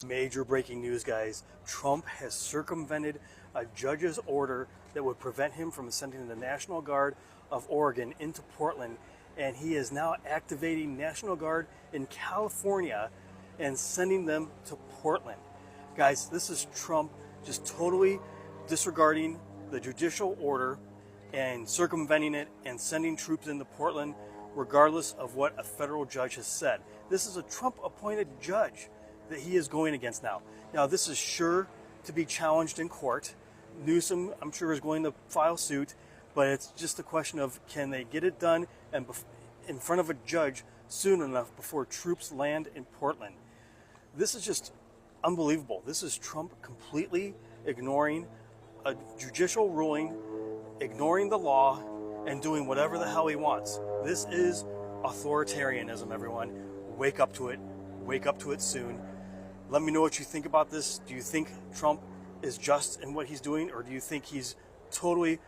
Major breaking news, guys. Trump has circumvented a judge's order that would prevent him from sending the National Guard of Oregon into Portland, and he is now activating National Guard in California and sending them to Portland. Guys, this is Trump just totally disregarding the judicial order and circumventing it and sending troops into Portland regardless of what a federal judge has said. This is a Trump-appointed judge that he is going against now. Now, this is sure to be challenged in court. Newsom, I'm sure, is going to file suit, but it's just a question of can they get it done and in front of a judge soon enough before troops land in Portland. This is just unbelievable. This is Trump completely ignoring a judicial ruling, ignoring the law, and doing whatever the hell he wants. This is authoritarianism, everyone. Wake up to it. Wake up to it soon. Let me know what you think about this. Do you think Trump is just in what he's doing, or do you think he's totally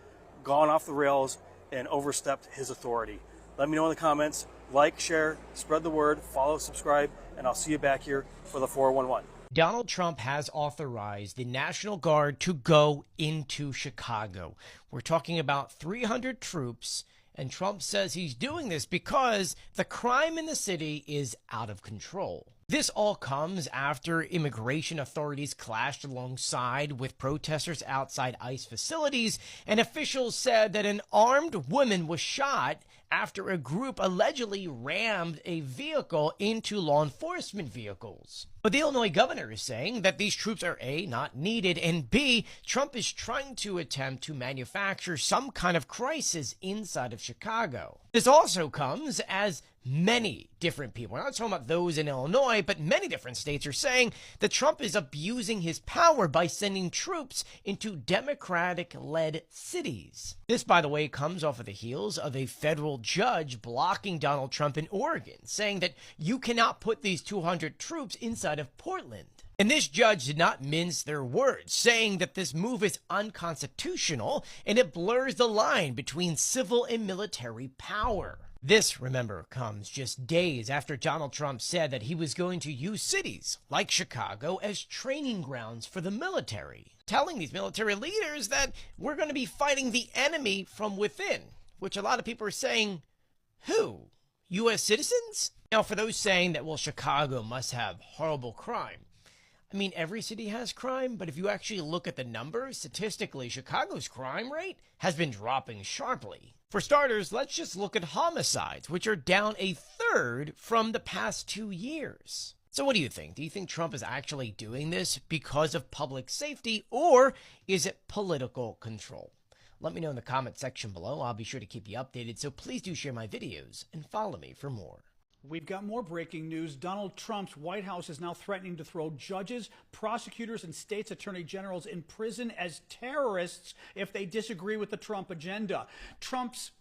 gone off the rails and overstepped his authority? Let me know in the comments. Like, share, spread the word, follow, subscribe, and I'll see you back here for the 411. Donald Trump has authorized the National Guard to go into Chicago. We're talking about 300 troops, and Trump says he's doing this because the crime in the city is out of control. This all comes after immigration authorities clashed alongside with protesters outside ICE facilities, and officials said that an armed woman was shot after a group allegedly rammed a vehicle into law enforcement vehicles. But the Illinois governor is saying that these troops are A, not needed, and B, Trump is trying to attempt to manufacture some kind of crisis inside of Chicago. This also comes as many different people, we're not talking about those in Illinois, but many different states are saying that Trump is abusing his power by sending troops into Democratic-led cities. This, by the way, comes off of the heels of a federal judge blocking Donald Trump in Oregon, saying that you cannot put these 200 troops inside of Portland. And this judge did not mince their words, saying that this move is unconstitutional and it blurs the line between civil and military power. This, remember, comes just days after Donald Trump said that he was going to use cities like Chicago as training grounds for the military, telling these military leaders that we're going to be fighting the enemy from within, which a lot of people are saying, who? U.S. citizens? Now, for those saying that, well, Chicago must have horrible crime. I mean, every city has crime, but if you actually look at the numbers, statistically, Chicago's crime rate has been dropping sharply. For starters, let's just look at homicides, which are down a third from the past 2 years. So what do you think? Do you think Trump is actually doing this because of public safety, or is it political control? Let me know in the comment section below. I'll be sure to keep you updated, so please do share my videos and follow me for more. We've got more breaking news. Donald Trump's White House is now threatening to throw judges, prosecutors, and states' attorney generals in prison as terrorists if they disagree with the Trump agenda. Trump's,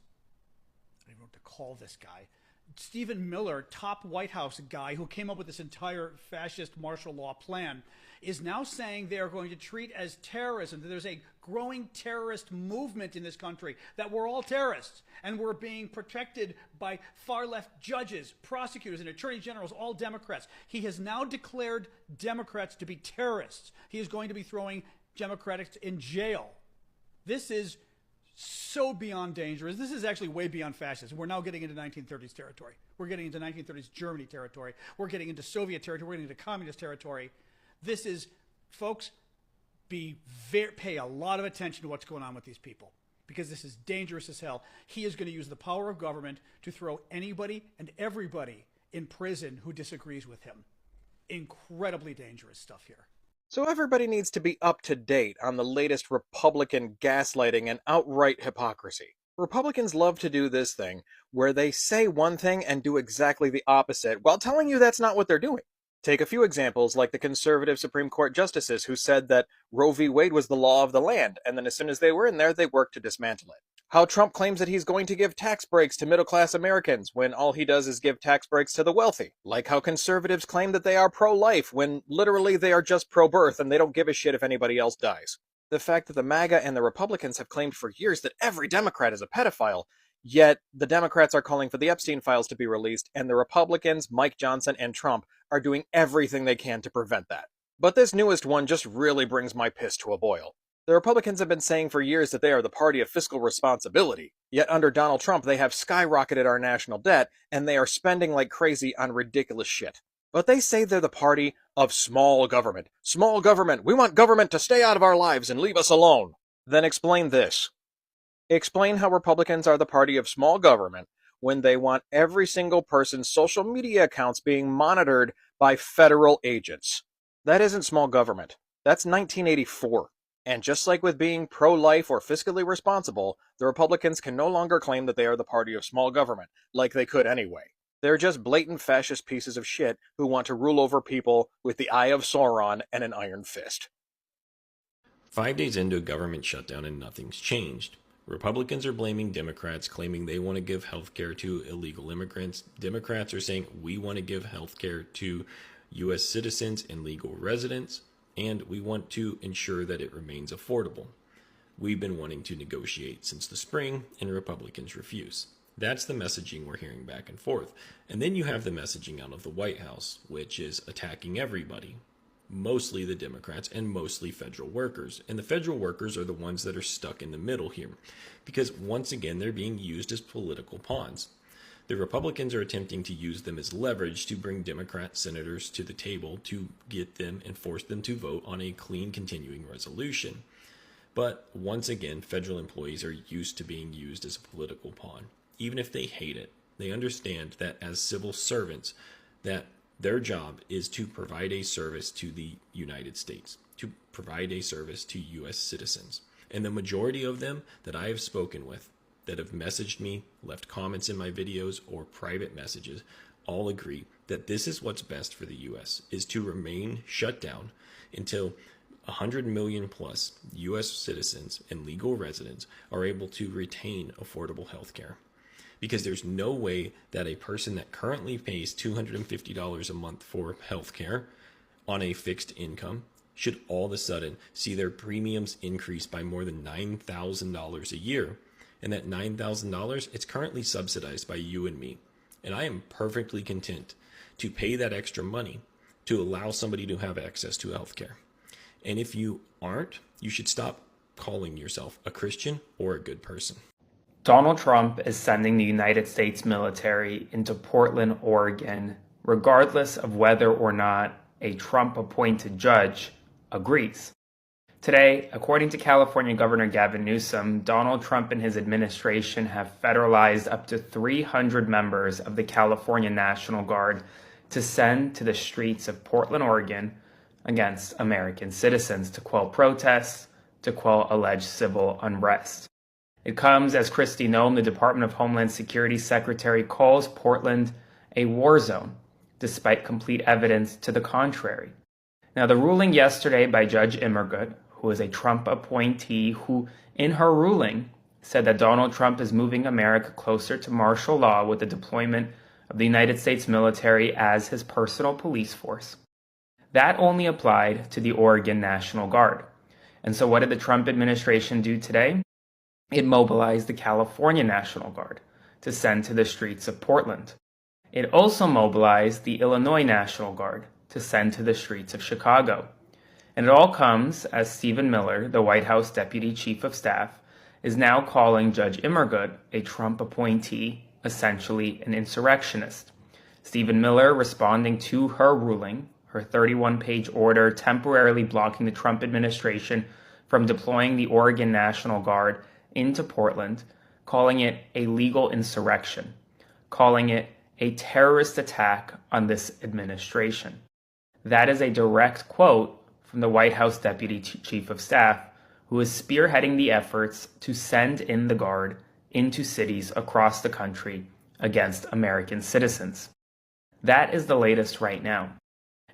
I don't know what to call this guy, Stephen Miller, top White House guy who came up with this entire fascist martial law plan, is now saying they are going to treat as terrorism, that there's a growing terrorist movement in this country, that we're all terrorists, and we're being protected by far-left judges, prosecutors, and attorney generals, all Democrats. He has now declared Democrats to be terrorists. He is going to be throwing Democrats in jail. This is so beyond dangerous. This is actually way beyond fascism. We're now getting into 1930s territory. We're getting into 1930s Germany territory. We're getting into Soviet territory. We're getting into communist territory. This is, folks, pay a lot of attention to what's going on with these people, because this is dangerous as hell. He is going to use the power of government to throw anybody and everybody in prison who disagrees with him. Incredibly dangerous stuff here. So everybody needs to be up to date on the latest Republican gaslighting and outright hypocrisy. Republicans love to do this thing where they say one thing and do exactly the opposite while telling you that's not what they're doing. Take a few examples like the conservative Supreme Court justices who said that Roe v. Wade was the law of the land, and then as soon as they were in there, they worked to dismantle it. How Trump claims that he's going to give tax breaks to middle-class Americans when all he does is give tax breaks to the wealthy. Like how conservatives claim that they are pro-life when literally they are just pro-birth and they don't give a shit if anybody else dies. The fact that the MAGA and the Republicans have claimed for years that every Democrat is a pedophile, yet the Democrats are calling for the Epstein files to be released, and the Republicans, Mike Johnson and Trump, are doing everything they can to prevent that. But this newest one just really brings my piss to a boil. The Republicans have been saying for years that they are the party of fiscal responsibility, yet under Donald Trump they have skyrocketed our national debt, and they are spending like crazy on ridiculous shit. But they say they're the party of small government. Small government! We want government to stay out of our lives and leave us alone! Then explain this. Explain how Republicans are the party of small government when they want every single person's social media accounts being monitored by federal agents. That isn't small government. That's 1984. And just like with being pro-life or fiscally responsible, the Republicans can no longer claim that they are the party of small government, like they could anyway. They're just blatant fascist pieces of shit who want to rule over people with the eye of Sauron and an iron fist. 5 days into a government shutdown and nothing's changed. Republicans are blaming Democrats, claiming they want to give health care to illegal immigrants. Democrats are saying we want to give health care to U.S. citizens and legal residents, and we want to ensure that it remains affordable. We've been wanting to negotiate since the spring, and Republicans refuse. That's the messaging we're hearing back and forth. And then you have the messaging out of the White House, which is attacking everybody. Mostly the Democrats and mostly federal workers. And the federal workers are the ones that are stuck in the middle here, because once again, they're being used as political pawns. The Republicans are attempting to use them as leverage to bring Democrat senators to the table to get them and force them to vote on a clean continuing resolution. But once again, federal employees are used to being used as a political pawn. Even if they hate it, they understand that as civil servants, that their job is to provide a service to the United States, to provide a service to U.S. citizens. And the majority of them that I have spoken with, that have messaged me, left comments in my videos, or private messages, all agree that this is what's best for the U.S., is to remain shut down until 100 million plus U.S. citizens and legal residents are able to retain affordable health care. Because there's no way that a person that currently pays $250 a month for health care on a fixed income should all of a sudden see their premiums increase by more than $9,000 a year. And that $9,000, it's currently subsidized by you and me. And I am perfectly content to pay that extra money to allow somebody to have access to health care. And if you aren't, you should stop calling yourself a Christian or a good person. Donald Trump is sending the United States military into Portland, Oregon, regardless of whether or not a Trump-appointed judge agrees. Today, according to California Governor Gavin Newsom, Donald Trump and his administration have federalized up to 300 members of the California National Guard to send to the streets of Portland, Oregon, against American citizens to quell protests, to quell alleged civil unrest. It comes as Kristi Noem, the Department of Homeland Security Secretary, calls Portland a war zone, despite complete evidence to the contrary. Now, the ruling yesterday by Judge Immergut, who is a Trump appointee, who in her ruling said that Donald Trump is moving America closer to martial law with the deployment of the United States military as his personal police force. That only applied to the Oregon National Guard. And so what did the Trump administration do today? It mobilized the California National Guard to send to the streets of Portland. It also mobilized the Illinois National Guard to send to the streets of Chicago. And it all comes as Stephen Miller, the White House Deputy Chief of Staff, is now calling Judge Immergut, a Trump appointee, essentially an insurrectionist. Stephen Miller, responding to her ruling, her 31-page order temporarily blocking the Trump administration from deploying the Oregon National Guard into Portland, calling it a legal insurrection, calling it a terrorist attack on this administration. That is a direct quote from the White House Deputy Chief of Staff, who is spearheading the efforts to send in the Guard into cities across the country against American citizens. That is the latest right now.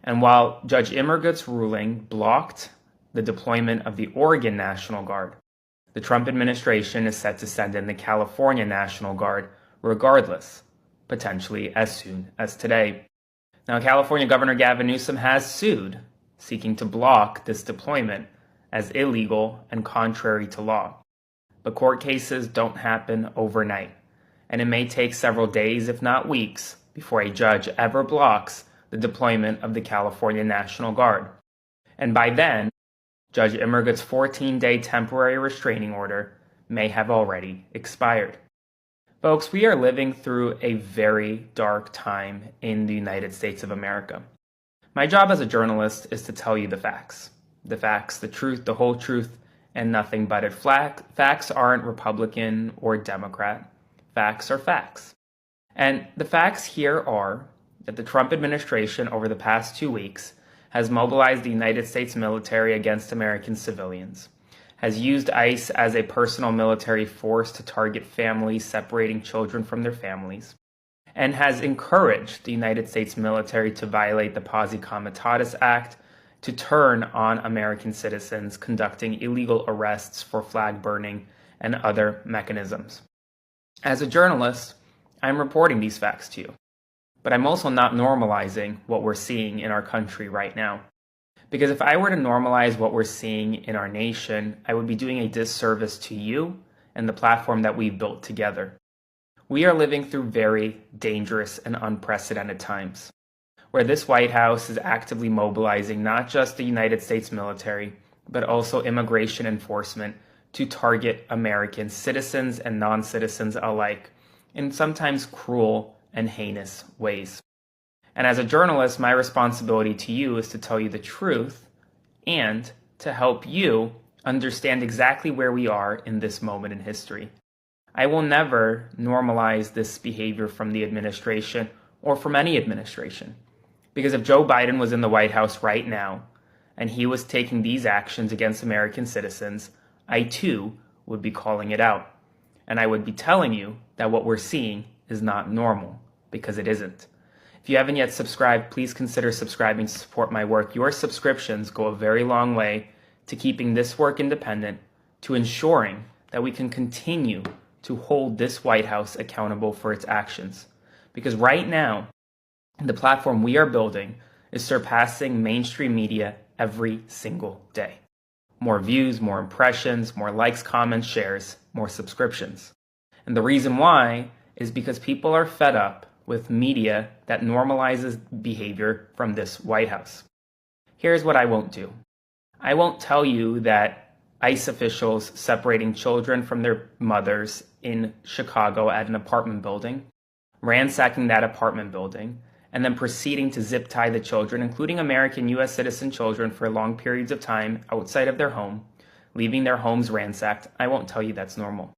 And while Judge Immergut's ruling blocked the deployment of the Oregon National Guard, the Trump administration is set to send in the California National Guard regardless, potentially as soon as today. Now, California Governor Gavin Newsom has sued, seeking to block this deployment as illegal and contrary to law. But court cases don't happen overnight, and it may take several days, if not weeks, before a judge ever blocks the deployment of the California National Guard. And by then, Judge Immergut's 14-day temporary restraining order may have already expired. Folks, we are living through a very dark time in the United States of America. My job as a journalist is to tell you the facts. The facts, the truth, the whole truth, and nothing but it. Facts aren't Republican or Democrat. Facts are facts. And the facts here are that the Trump administration over the past 2 weeks has mobilized the United States military against American civilians, has used ICE as a personal military force to target families separating children from their families, and has encouraged the United States military to violate the Posse Comitatus Act, to turn on American citizens, conducting illegal arrests for flag burning and other mechanisms. As a journalist, I'm reporting these facts to you, but I'm also not normalizing what we're seeing in our country right now. Because if I were to normalize what we're seeing in our nation, I would be doing a disservice to you and the platform that we've built together. We are living through very dangerous and unprecedented times, where this White House is actively mobilizing not just the United States military, but also immigration enforcement to target American citizens and non-citizens alike in sometimes cruel and heinous ways. And as a journalist, my responsibility to you is to tell you the truth and to help you understand exactly where we are in this moment in history. I will never normalize this behavior from the administration or from any administration. Because if Joe Biden was in the White House right now and he was taking these actions against American citizens, I too would be calling it out. And I would be telling you that what we're seeing is not normal, because it isn't. If you haven't yet subscribed, please consider subscribing to support my work. Your subscriptions go a very long way to keeping this work independent, to ensuring that we can continue to hold this White House accountable for its actions. Because right now, the platform we are building is surpassing mainstream media every single day. More views, more impressions, more likes, comments, shares, more subscriptions. And the reason why is because people are fed up with media that normalizes behavior from this White House. Here's what I won't do. I won't tell you that ICE officials separating children from their mothers in Chicago at an apartment building, ransacking that apartment building, and then proceeding to zip tie the children, including American U.S. citizen children, for long periods of time outside of their home, leaving their homes ransacked. I won't tell you that's normal.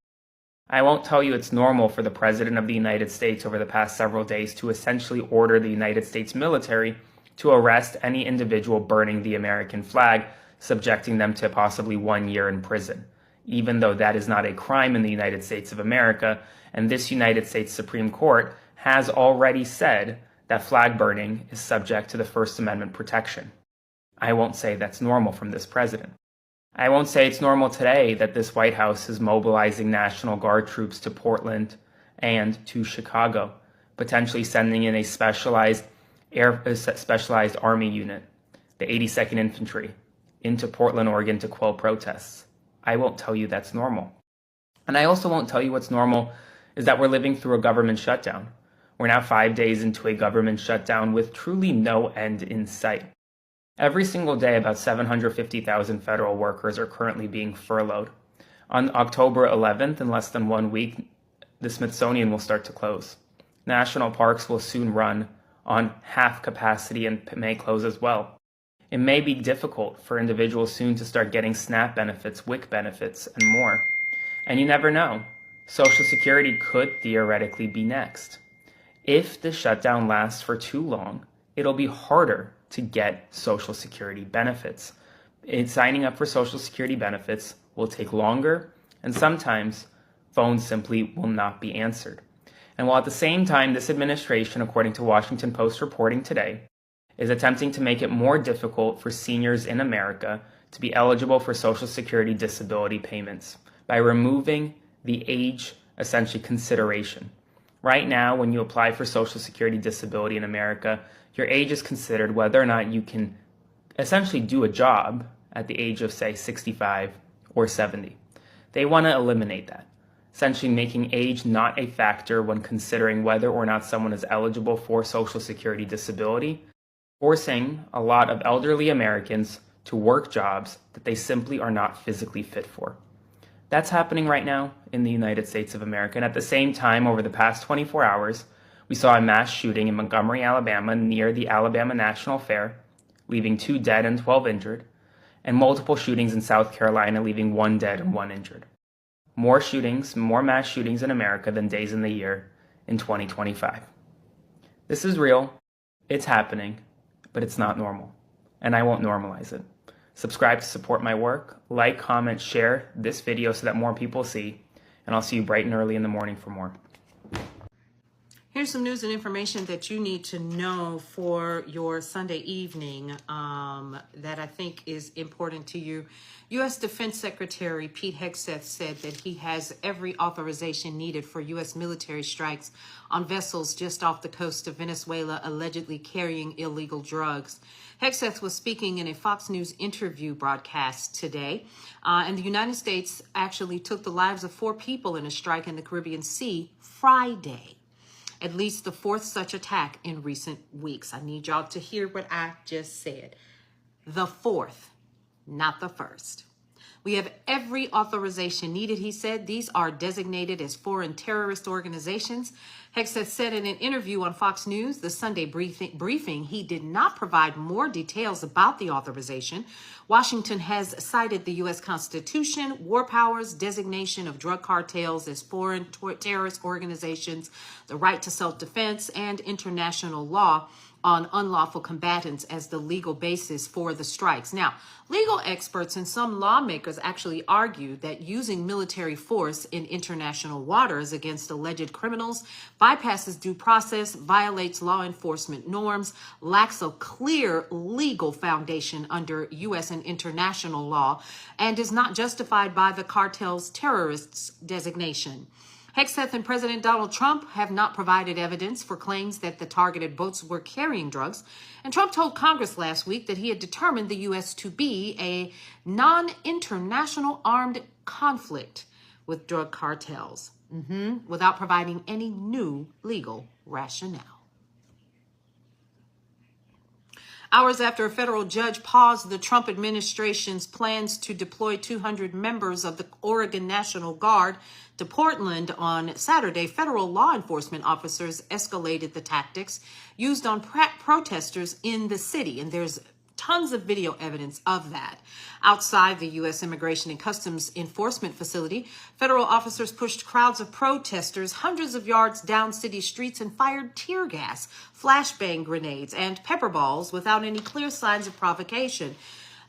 I won't tell you it's normal for the President of the United States over the past several days to essentially order the United States military to arrest any individual burning the American flag, subjecting them to possibly 1 year in prison, even though that is not a crime in the United States of America. And this United States Supreme Court has already said that flag burning is subject to the First Amendment protection. I won't say that's normal from this president. I won't say it's normal today that this White House is mobilizing National Guard troops to Portland and to Chicago, potentially sending in a specialized Army unit, the 82nd Infantry, into Portland, Oregon to quell protests. I won't tell you that's normal. And I also won't tell you what's normal is that we're living through a government shutdown. We're now 5 days into a government shutdown with truly no end in sight. Every single day, about 750,000 federal workers are currently being furloughed. On October 11th, in less than 1 week, the Smithsonian will start to close. National parks will soon run on half capacity and may close as well. It may be difficult for individuals soon to start getting SNAP benefits, WIC benefits, and more. And you never know. Social Security could theoretically be next. If the shutdown lasts for too long, it'll be harder to get Social Security benefits. Signing up for Social Security benefits will take longer, and sometimes phones simply will not be answered. And while at the same time, this administration, according to Washington Post reporting today, is attempting to make it more difficult for seniors in America to be eligible for Social Security disability payments by removing the age, essentially, consideration. Right now, when you apply for Social Security disability in America, your age is considered whether or not you can essentially do a job at the age of, say, 65 or 70. They want to eliminate that, essentially making age not a factor when considering whether or not someone is eligible for Social Security disability, forcing a lot of elderly Americans to work jobs that they simply are not physically fit for. That's happening right now in the United States of America. And at the same time, over the past 24 hours, we saw a mass shooting in Montgomery, Alabama, near the Alabama National Fair, leaving 2 dead and 12 injured, and multiple shootings in South Carolina, leaving 1 dead and 1 injured. More shootings, more mass shootings in America than days in the year in 2025. This is real, it's happening, but it's not normal, and I won't normalize it. Subscribe to support my work, like, comment, share this video so that more people see, and I'll see you bright and early in the morning for more. Here's some news and information that you need to know for your Sunday evening that I think is important to you. U.S. Defense Secretary Pete Hegseth said that he has every authorization needed for U.S. military strikes on vessels just off the coast of Venezuela allegedly carrying illegal drugs. Hegseth was speaking in a Fox News interview broadcast today, and the United States actually took the lives of 4 people in a strike in the Caribbean Sea Friday. At least the 4th such attack in recent weeks. I need y'all to hear what I just said. The 4th, not the 1st. We have every authorization needed, he said. These are designated as foreign terrorist organizations. Hegseth said in an interview on Fox News, the Sunday briefing, he did not provide more details about the authorization. Washington has cited the U.S. Constitution, war powers, designation of drug cartels as foreign terrorist organizations, the right to self-defense, and international law on unlawful combatants as the legal basis for the strikes. Now, legal experts and some lawmakers actually argue that using military force in international waters against alleged criminals bypasses due process, violates law enforcement norms, lacks a clear legal foundation under U.S. and international law, and is not justified by the cartel's terrorists designation. Hegseth and President Donald Trump have not provided evidence for claims that the targeted boats were carrying drugs. And Trump told Congress last week that he had determined the U.S. to be a non-international armed conflict with drug cartels, without providing any new legal rationale. Hours after a federal judge paused the Trump administration's plans to deploy 200 members of the Oregon National Guard to Portland on Saturday, federal law enforcement officers escalated the tactics used on protesters in the city. And there's tons of video evidence of that. Outside the U.S. Immigration and Customs Enforcement facility, federal officers pushed crowds of protesters hundreds of yards down city streets and fired tear gas, flashbang grenades, and pepper balls without any clear signs of provocation.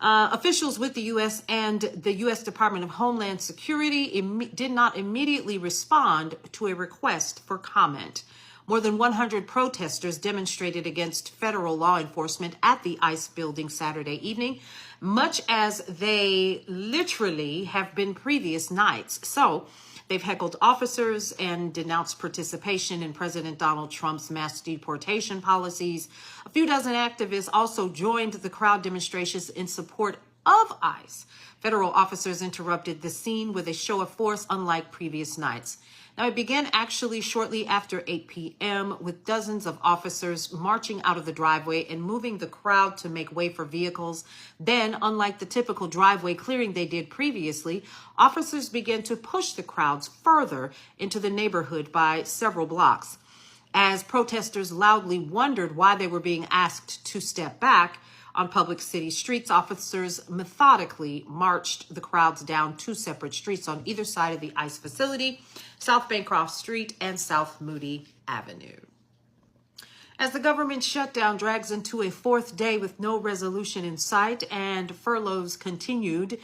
Officials with the U.S. and the U.S. Department of Homeland Security did not immediately respond to a request for comment. More than 100 protesters demonstrated against federal law enforcement at the ICE building Saturday evening, much as they literally have been previous nights. So they've heckled officers and denounced participation in President Donald Trump's mass deportation policies. A few dozen activists also joined the crowd demonstrations in support of ICE. Federal officers interrupted the scene with a show of force unlike previous nights. Now, it began actually shortly after 8 p.m. with dozens of officers marching out of the driveway and moving the crowd to make way for vehicles. Then, unlike the typical driveway clearing they did previously, officers began to push the crowds further into the neighborhood by several blocks. As protesters loudly wondered why they were being asked to step back, on public city streets, officers methodically marched the crowds down 2 separate streets on either side of the ICE facility, South Bancroft Street and South Moody Avenue. As the government shutdown drags into a 4th day with no resolution in sight and furloughs continuing,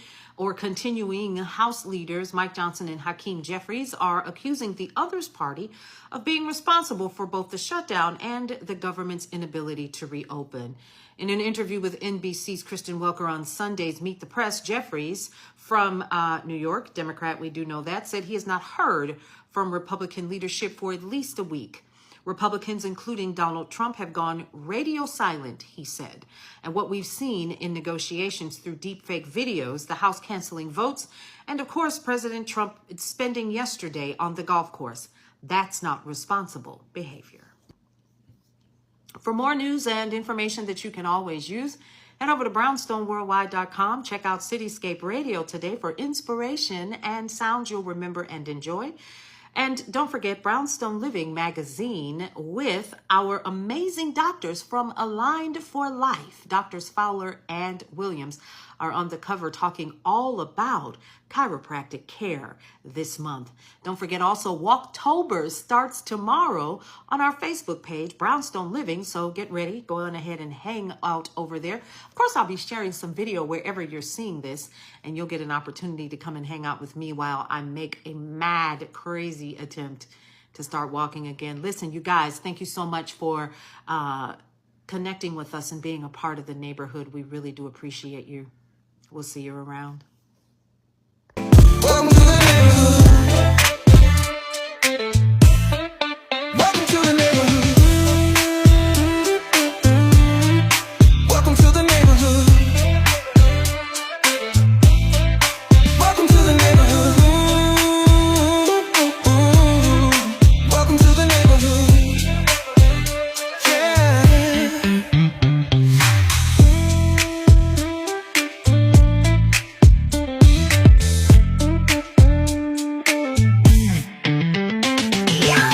House leaders Mike Johnson and Hakeem Jeffries are accusing the Others Party of being responsible for both the shutdown and the government's inability to reopen. In an interview with NBC's Kristen Welker on Sunday's Meet the Press, Jeffries from New York, Democrat, we do know that, said he has not heard from Republican leadership for at least a week. Republicans, including Donald Trump, have gone radio silent, he said. And what we've seen in negotiations through deepfake videos, the House canceling votes, and of course, President Trump spending yesterday on the golf course, that's not responsible behavior. For more news and information that you can always use, Head over to brownstoneworldwide.com. Check out Cityscape Radio today for inspiration and sounds you'll remember and enjoy. And don't forget Brownstone Living magazine with our amazing doctors from Aligned for Life. Doctors Fowler and Williams are on the cover talking all about chiropractic care this month. Don't forget also Walktober starts tomorrow on our Facebook page, Brownstone Living. So get ready, go on ahead and hang out over there. Of course, I'll be sharing some video wherever you're seeing this, and you'll get an opportunity to come and hang out with me while I make a mad, crazy attempt to start walking again. Listen, you guys, thank you so much for connecting with us and being a part of the neighborhood. We really do appreciate you. We'll see you around. Welcome to the neighborhood. Welcome to the neighborhood. Welcome to the neighborhood. Welcome to the neighborhood. Welcome to the neighborhood. Yeah.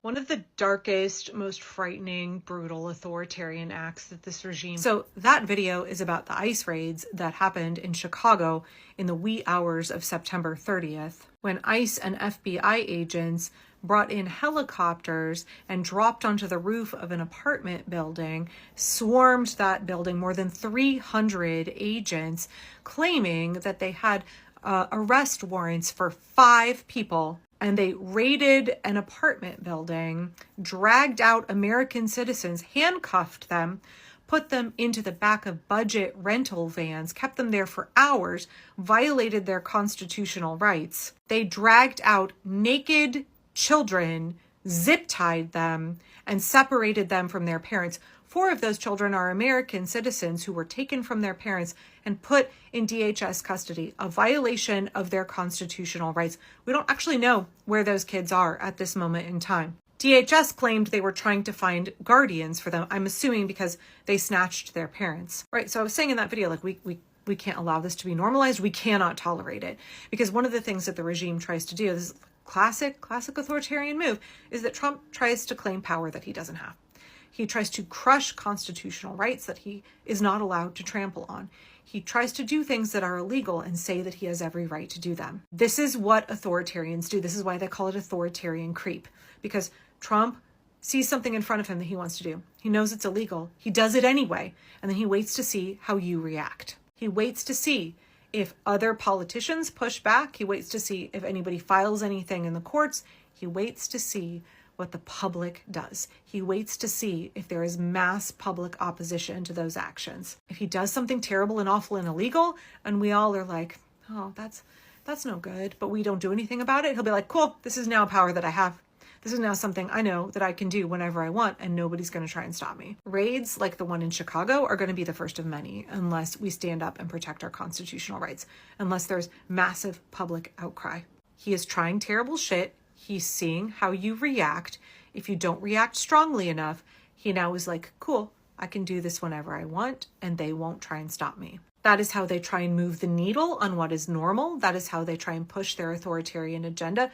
One of the darkest, most frightening, brutal, authoritarian acts that this regime... So that video is about the ICE raids that happened in Chicago in the wee hours of September 30th, when ICE and FBI agents brought in helicopters and dropped onto the roof of an apartment building, swarmed that building, more than 300 agents, claiming that they had arrest warrants for 5 people. And they raided an apartment building, dragged out American citizens, handcuffed them, put them into the back of budget rental vans, kept them there for hours, violated their constitutional rights. They dragged out naked children, zip-tied them, and separated them from their parents. 4 of those children are American citizens who were taken from their parents and put in DHS custody, a violation of their constitutional rights. We don't actually know where those kids are at this moment in time. DHS claimed they were trying to find guardians for them, I'm assuming because they snatched their parents. Right, so I was saying in that video, like, we can't allow this to be normalized. We cannot tolerate it. Because one of the things that the regime tries to do, this classic authoritarian move, is that Trump tries to claim power that he doesn't have. He tries to crush constitutional rights that he is not allowed to trample on. He tries to do things that are illegal and say that he has every right to do them. This is what authoritarians do. This is why they call it authoritarian creep, because Trump sees something in front of him that he wants to do. He knows it's illegal. He does it anyway, and then he waits to see how you react. He waits to see if other politicians push back. He waits to see if anybody files anything in the courts. He waits to see what the public does. He waits to see if there is mass public opposition to those actions. If he does something terrible and awful and illegal, and we all are like, oh, that's no good, but we don't do anything about it, he'll be like, cool, this is now power that I have. This is now something I know that I can do whenever I want, and nobody's going to try and stop me. Raids like the one in Chicago are going to be the first of many unless we stand up and protect our constitutional rights, unless there's massive public outcry. He is trying terrible shit. He's seeing how you react. If you don't react strongly enough, he now is like, cool, I can do this whenever I want, and they won't try and stop me. That is how they try and move the needle on what is normal. That is how they try and push their authoritarian agenda.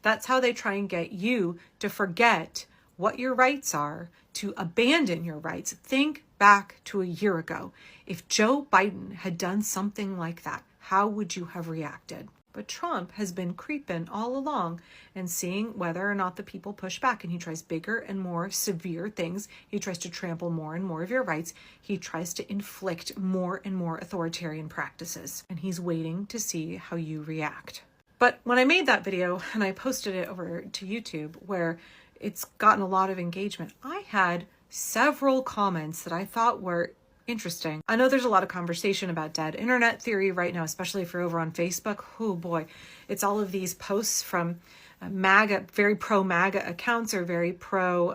That's how they try and get you to forget what your rights are, to abandon your rights. Think back to a year ago. If Joe Biden had done something like that, how would you have reacted? But Trump has been creeping all along and seeing whether or not the people push back. And he tries bigger and more severe things. He tries to trample more and more of your rights. He tries to inflict more and more authoritarian practices. And he's waiting to see how you react. But when I made that video and I posted it over to YouTube, where it's gotten a lot of engagement, I had several comments that I thought were Interesting. I know there's a lot of conversation about dead internet theory right now, especially if you're over on Facebook. Oh boy, it's all of these posts from MAGA, very pro MAGA accounts or very pro,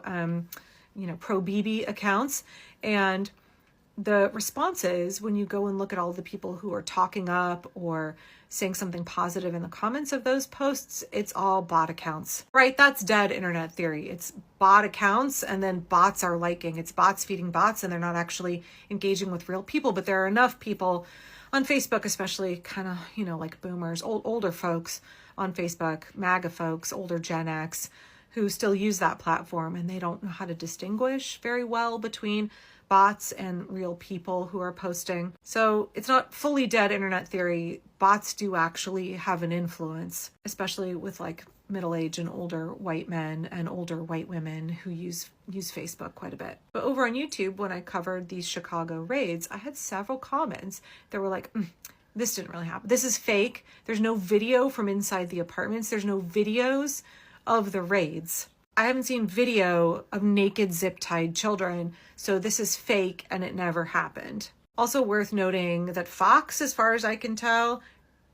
pro BB accounts. And the responses, when you go and look at all the people who are talking up or saying something positive in the comments of those posts, it's all bot accounts, right? That's dead internet theory. It's bot accounts and then bots are liking. It's bots feeding bots and they're not actually engaging with real people. But there are enough people on Facebook, especially kind of, like boomers, older folks on Facebook, MAGA folks, older Gen X, who still use that platform and they don't know how to distinguish very well between bots and real people who are posting. So it's not fully dead internet theory. Bots do actually have an influence, especially with like middle-aged and older white men and older white women who use Facebook quite a bit. But over on YouTube, when I covered these Chicago raids, I had several comments that were like, this didn't really happen. This is fake. There's no video from inside the apartments. There's no videos of the raids. I haven't seen video of naked zip-tied children, so this is fake and it never happened. Also worth noting that Fox, as far as I can tell,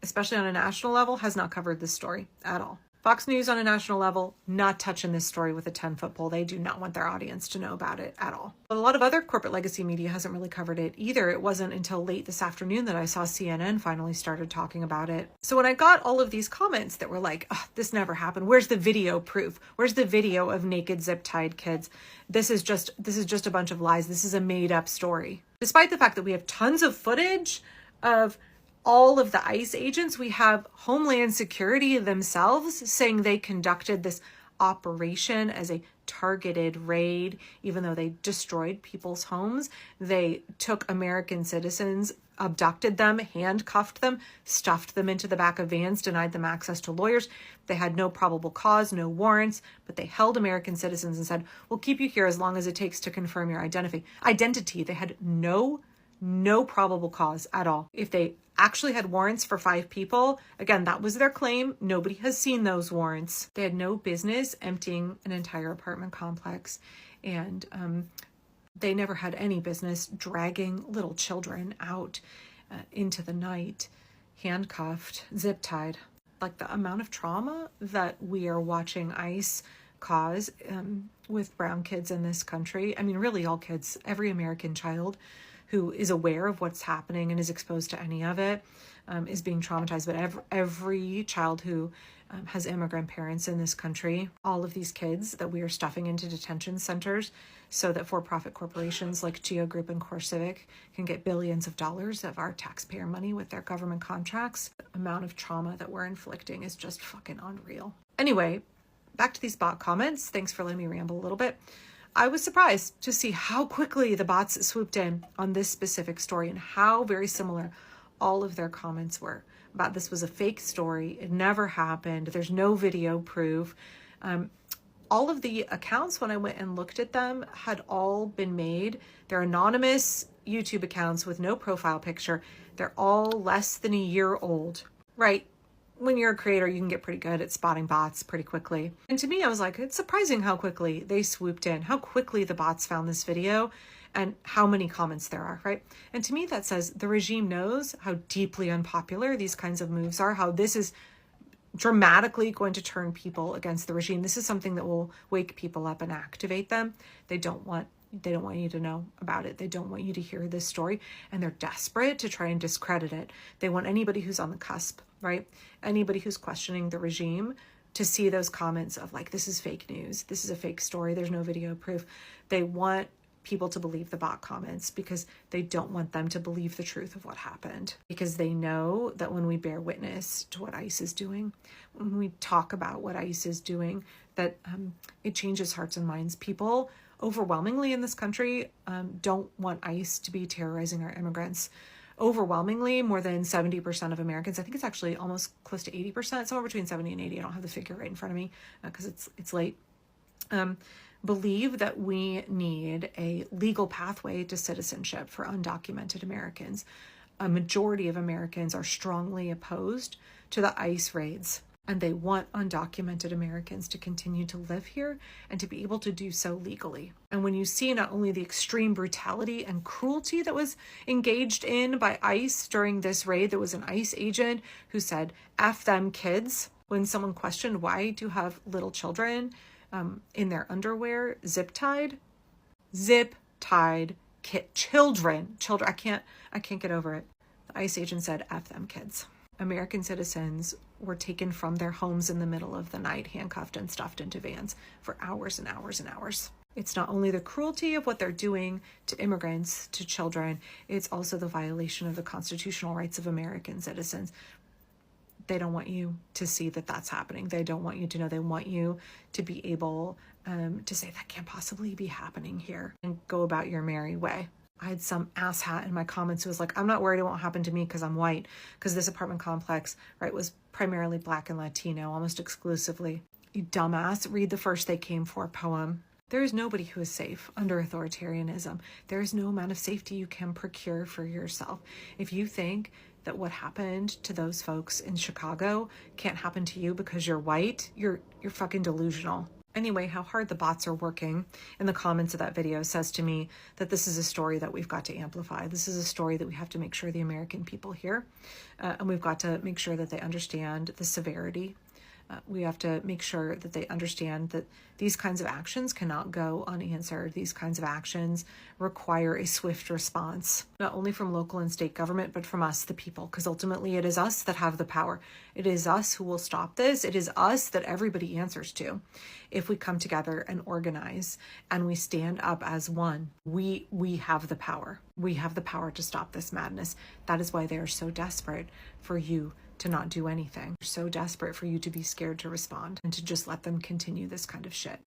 especially on a national level, has not covered this story at all. Fox News on a national level, not touching this story with a 10-foot pole. They do not want their audience to know about it at all. But a lot of other corporate legacy media hasn't really covered it either. It wasn't until late this afternoon that I saw CNN finally started talking about it. So when I got all of these comments that were like, oh, this never happened. Where's the video proof? Where's the video of naked zip-tied kids? This is just a bunch of lies. This is a made-up story. Despite the fact that we have tons of footage of all of the ICE agents, we have Homeland Security themselves saying they conducted this operation as a targeted raid, even though they destroyed people's homes. They took American citizens, abducted them, handcuffed them, stuffed them into the back of vans, denied them access to lawyers. They had no probable cause, no warrants, but they held American citizens and said, we'll keep you here as long as it takes to confirm your identity. They had no probable cause at all. If they actually had warrants for 5 people, again, that was their claim. Nobody has seen those warrants. They had no business emptying an entire apartment complex, and they never had any business dragging little children out into the night, handcuffed, zip-tied. Like the amount of trauma that we are watching ICE cause with brown kids in this country. I mean, really all kids, every American child who is aware of what's happening and is exposed to any of it is being traumatized. But every child who has immigrant parents in this country, all of these kids that we are stuffing into detention centers so that for-profit corporations like Geo Group and CoreCivic can get billions of dollars of our taxpayer money with their government contracts. The amount of trauma that we're inflicting is just fucking unreal. Anyway, back to these bot comments. Thanks for letting me ramble a little bit. I was surprised to see how quickly the bots swooped in on this specific story and how very similar all of their comments were about this was a fake story. It never happened. There's no video proof. All of the accounts, when I went and looked at them, had all been made. They're anonymous YouTube accounts with no profile picture. They're all less than a year old, right? When you're a creator, you can get pretty good at spotting bots pretty quickly. And to me, I was like, it's surprising how quickly they swooped in, how quickly the bots found this video, and how many comments there are, right? And to me, that says the regime knows how deeply unpopular these kinds of moves are, how this is dramatically going to turn people against the regime. This is something that will wake people up and activate them. They don't want you to know about it. They don't want you to hear this story, and they're desperate to try and discredit it. They want anybody who's on the cusp, right? Anybody who's questioning the regime to see those comments of like, this is fake news. This is a fake story. There's no video proof. They want people to believe the bot comments because they don't want them to believe the truth of what happened, because they know that when we bear witness to what ICE is doing, when we talk about what ICE is doing, that it changes hearts and minds. People overwhelmingly in this country don't want ICE to be terrorizing our immigrants. Overwhelmingly, more than 70% of Americans, I think it's actually almost close to 80%, somewhere between 70 and 80, I don't have the figure right in front of me because it's late, believe that we need a legal pathway to citizenship for undocumented Americans. A majority of Americans are strongly opposed to the ICE raids. And they want undocumented Americans to continue to live here and to be able to do so legally. And when you see not only the extreme brutality and cruelty that was engaged in by ICE during this raid, there was an ICE agent who said, "F them kids." When someone questioned, why do you have little children in their underwear zip-tied? Zip-tied children. I can't get over it. The ICE agent said, "F them kids." American citizens were taken from their homes in the middle of the night, handcuffed and stuffed into vans for hours and hours and hours. It's not only the cruelty of what they're doing to immigrants, to children, it's also the violation of the constitutional rights of American citizens. They don't want you to see that that's happening. They don't want you to know. They want you to be able to say that can't possibly be happening here and go about your merry way. I had some asshat in my comments who was like, "I'm not worried it won't happen to me because I'm white," because this apartment complex, right, was primarily Black and Latino, almost exclusively. You dumbass, read the First They Came For poem. There is nobody who is safe under authoritarianism. There is no amount of safety you can procure for yourself. If you think that what happened to those folks in Chicago can't happen to you because you're white, you're fucking delusional. Anyway, how hard the bots are working in the comments of that video says to me that this is a story that we've got to amplify. This is a story that we have to make sure the American people hear, and we've got to make sure that they understand the severity. We have to make sure that they understand that these kinds of actions cannot go unanswered. These kinds of actions require a swift response, not only from local and state government, but from us, the people, because ultimately it is us that have the power. It is us who will stop this. It is us that everybody answers to. If we come together and organize and we stand up as one, we have the power. We have the power to stop this madness. That is why they are so desperate for you to not do anything. They're so desperate for you to be scared to respond and to just let them continue this kind of shit.